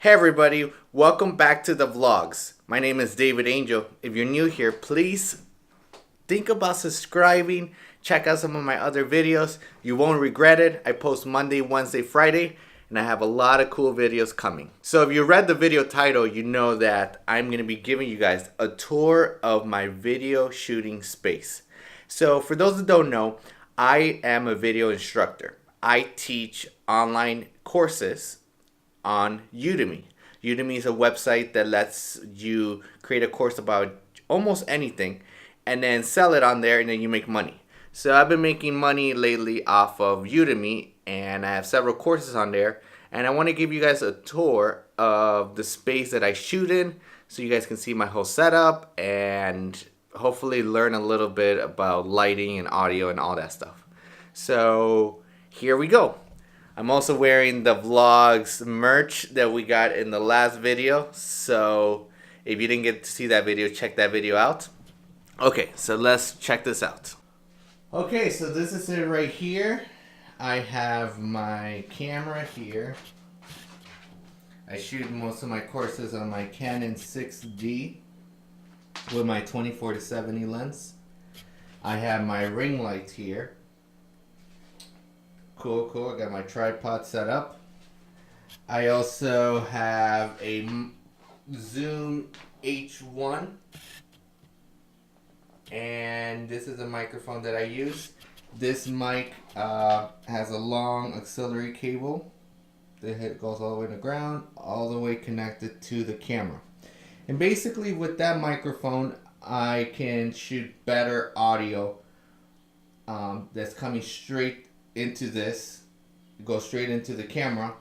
Hey everybody, welcome back to the vlogs. My name is David Angel. If you're new here, please think about subscribing. Check out some of my other videos. You won't regret it. I post Monday, Wednesday, Friday, and I have a lot of cool videos coming. So if you read the video title, you know that I'm going to be giving you guys a tour of my video shooting space. So for those that don't know, I am a video instructor. I teach online courses on Udemy. Udemy is a website that lets you create a course about almost anything and then sell it on there, and then you make money. So I've been making money lately off of Udemy, and I have several courses on there, and I want to give you guys a tour of the space that I shoot in so you guys can see my whole setup and hopefully learn a little bit about lighting and audio and all that stuff. So here we go. I'm also wearing the vlogs merch that we got in the last video. So if you didn't get to see that video, check that video out. Okay, so let's check this out. Okay, so this is it right here. I have my camera here. I shoot most of my courses on my Canon 6D with my 24-70 lens. I have my ring light here. Cool. I got my tripod set up. I also have a Zoom H1. And this is a microphone that I use. This mic has a long auxiliary cable that goes all the way to the ground, all the way connected to the camera. And basically with that microphone, I can shoot better audio that's coming straight into this, go straight into the camera.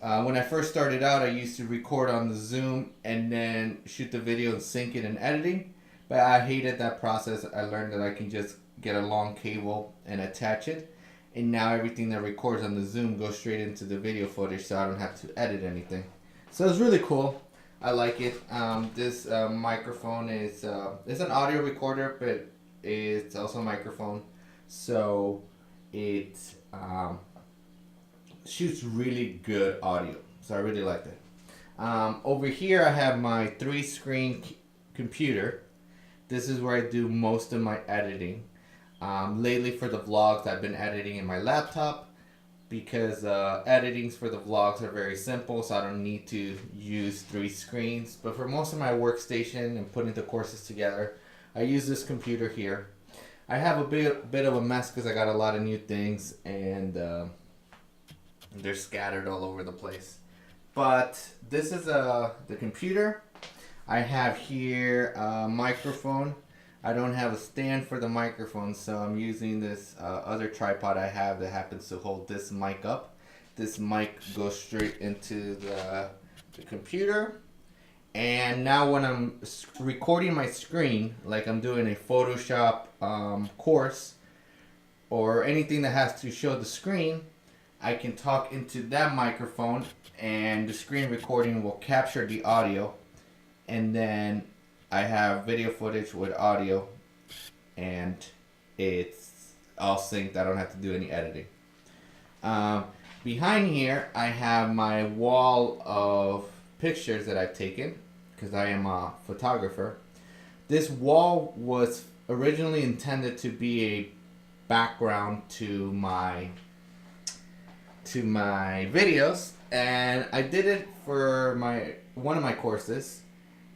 When I first started out, I used to record on the Zoom and then shoot the video and sync it in editing, but I hated that process. I learned that I can just get a long cable and attach it, and now everything that records on the Zoom goes straight into the video footage, so I don't have to edit anything. So it's really cool. I like it. This microphone is it's an audio recorder, but it's also a microphone, so it shoots really good audio, so I really like that. Over here I have my 3-screen computer. This is where I do most of my editing. Lately for the vlogs I've been editing in my laptop because editings for the vlogs are very simple, so I don't need to use 3 screens. But for most of my workstation and putting the courses together, I use this computer here. I have a bit of a mess because I got a lot of new things and they're scattered all over the place. But this is the computer. I have here a microphone. I don't have a stand for the microphone, so I'm using this other tripod I have that happens to hold this mic up. This mic goes straight into the computer. And now when I'm recording my screen, like I'm doing a Photoshop course or anything that has to show the screen, I can talk into that microphone and the screen recording will capture the audio, and then I have video footage with audio and it's all synced. I don't have to do any editing. Behind here I have my wall of pictures that I've taken because I am a photographer. This wall was originally intended to be a background to my videos, and I did it for one of my courses,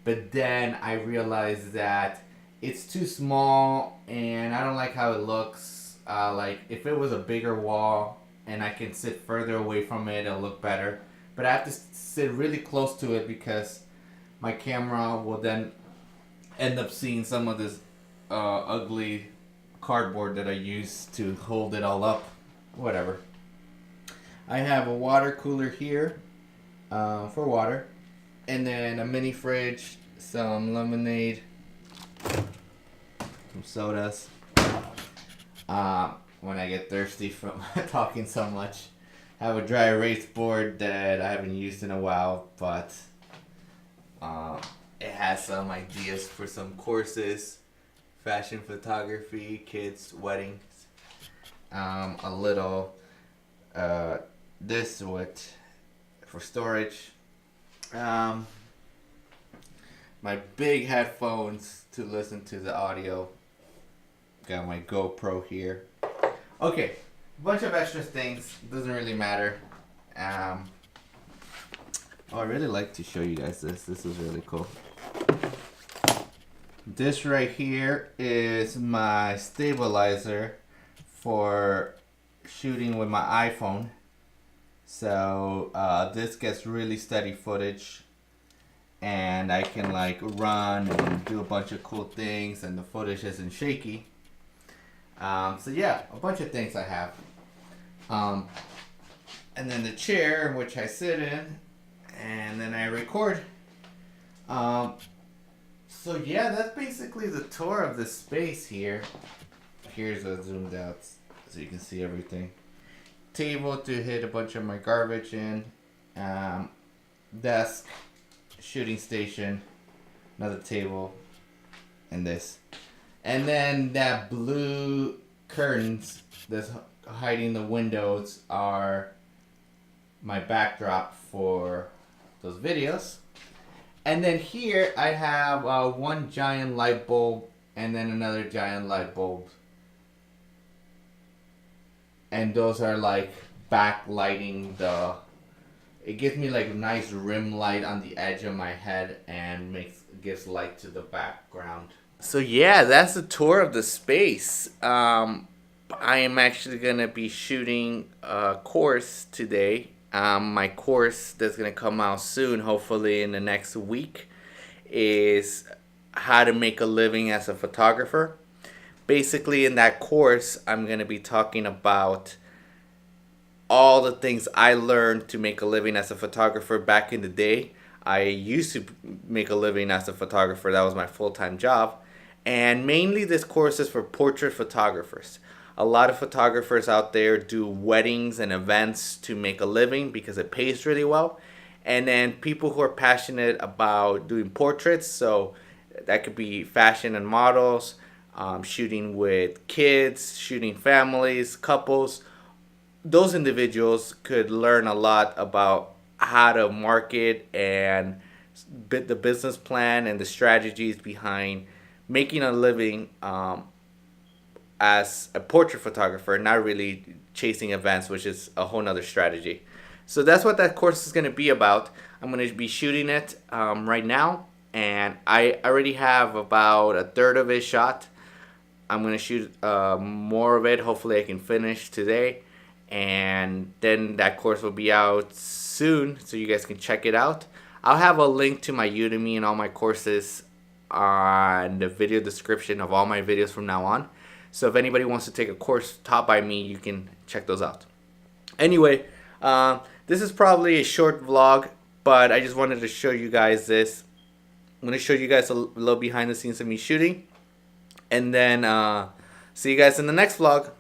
but then I realized that it's too small and I don't like how it looks. Like if it was a bigger wall and I can sit further away from it, it'll look better. But I have to sit really close to it because my camera will then end up seeing some of this ugly cardboard that I use to hold it all up. Whatever. I have a water cooler here for water, and then a mini fridge, some lemonade, some sodas. When I get thirsty from talking so much. I have a dry erase board that I haven't used in a while, but it has some ideas for some courses, fashion photography, kids, weddings. A little this with for storage, Um, my big headphones to listen to the audio. Got my GoPro here. Okay, a bunch of extra things. Doesn't really matter. Oh, I really like to show you guys this. This is really cool. This right here is my stabilizer for shooting with my iPhone. So this gets really steady footage, and I can like run and do a bunch of cool things, and the footage isn't shaky. So yeah, a bunch of things I have. And then the chair in which I sit in, and then I record. So yeah, that's basically the tour of the space here. Here's a zoomed out so you can see everything. Table to hit a bunch of my garbage in. Desk, shooting station, another table, and this. And then that blue curtains that's hiding the windows are my backdrop for those videos. And then here I have one giant light bulb and then another giant light bulb. And those are like backlighting it gives me like nice rim light on the edge of my head and gives light to the background. So yeah, that's the tour of the space. I am actually going to be shooting a course today. My course that's going to come out soon, hopefully in the next week, is how to make a living as a photographer. Basically in that course, I'm going to be talking about all the things I learned to make a living as a photographer back in the day. I used to make a living as a photographer. That was my full-time job. And mainly this course is for portrait photographers. A lot of photographers out there do weddings and events to make a living because it pays really well. And then people who are passionate about doing portraits, so that could be fashion and models, shooting with kids, shooting families, couples. Those individuals could learn a lot about how to market and the business plan and the strategies behind making a living as a portrait photographer, not really chasing events, which is a whole nother strategy. So that's what that course is going to be about. I'm going to be shooting it right now, and I already have about a third of it shot. I'm going to shoot more of it. Hopefully I can finish today, and then that course will be out soon so you guys can check it out. I'll have a link to my Udemy and all my courses on the video description of all my videos from now on. So if anybody wants to take a course taught by me, you can check those out. Anyway, this is probably a short vlog, but I just wanted to show you guys this. I'm going to show you guys a little behind the scenes of me shooting. And then see you guys in the next vlog.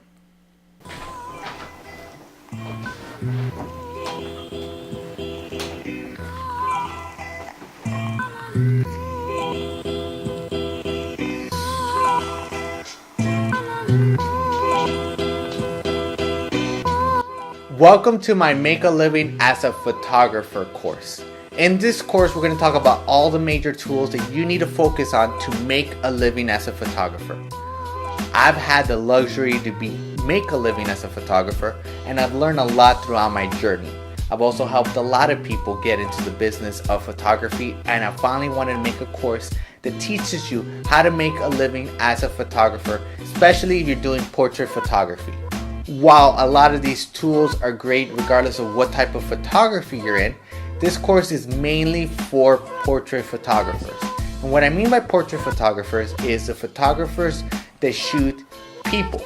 Welcome to my Make a Living as a Photographer course. In this course, we're going to talk about all the major tools that you need to focus on to make a living as a photographer. I've had the luxury to make a living as a photographer, and I've learned a lot throughout my journey. I've also helped a lot of people get into the business of photography, and I finally wanted to make a course that teaches you how to make a living as a photographer, especially if you're doing portrait photography. While a lot of these tools are great regardless of what type of photography you're in, this course is mainly for portrait photographers. And what I mean by portrait photographers is the photographers that shoot people,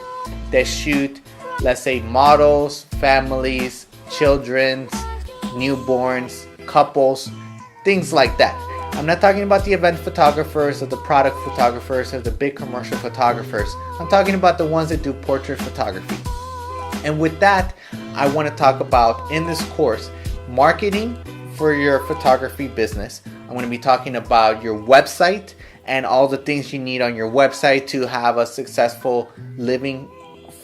that shoot, let's say, models, families, children, newborns, couples, things like that. I'm not talking about the event photographers or the product photographers or the big commercial photographers. I'm talking about the ones that do portrait photography. And with that, I want to talk about, in this course, marketing for your photography business. I'm going to be talking about your website and all the things you need on your website to have a successful living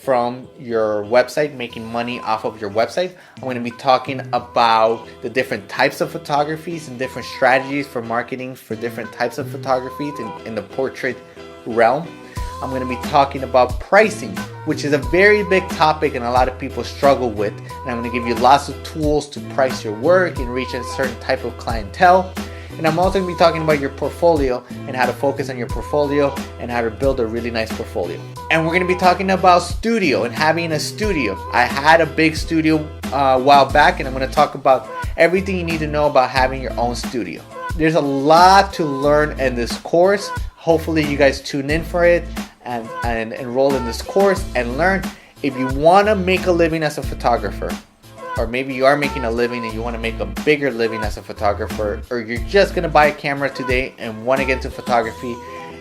from your website, making money off of your website. I'm going to be talking about the different types of photographies and different strategies for marketing for different types of photography in the portrait realm. I'm going to be talking about pricing, which is a very big topic and a lot of people struggle with. And I'm going to give you lots of tools to price your work and reach a certain type of clientele. And I'm also going to be talking about your portfolio and how to focus on your portfolio and how to build a really nice portfolio. And we're going to be talking about studio and having a studio. I had a big studio a while back, and I'm going to talk about everything you need to know about having your own studio. There's a lot to learn in this course. Hopefully you guys tune in for it and enroll in this course and learn. If you want to make a living as a photographer, or maybe you are making a living and you want to make a bigger living as a photographer, or you're just going to buy a camera today and want to get into photography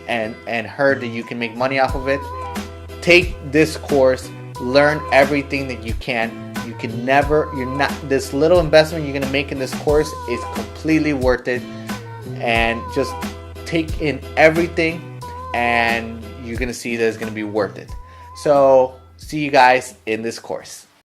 and heard that you can make money off of it, take this course, learn everything that you can. This little investment you're going to make in this course is completely worth it, and just take in everything and you're going to see that it's going to be worth it. So see you guys in this course.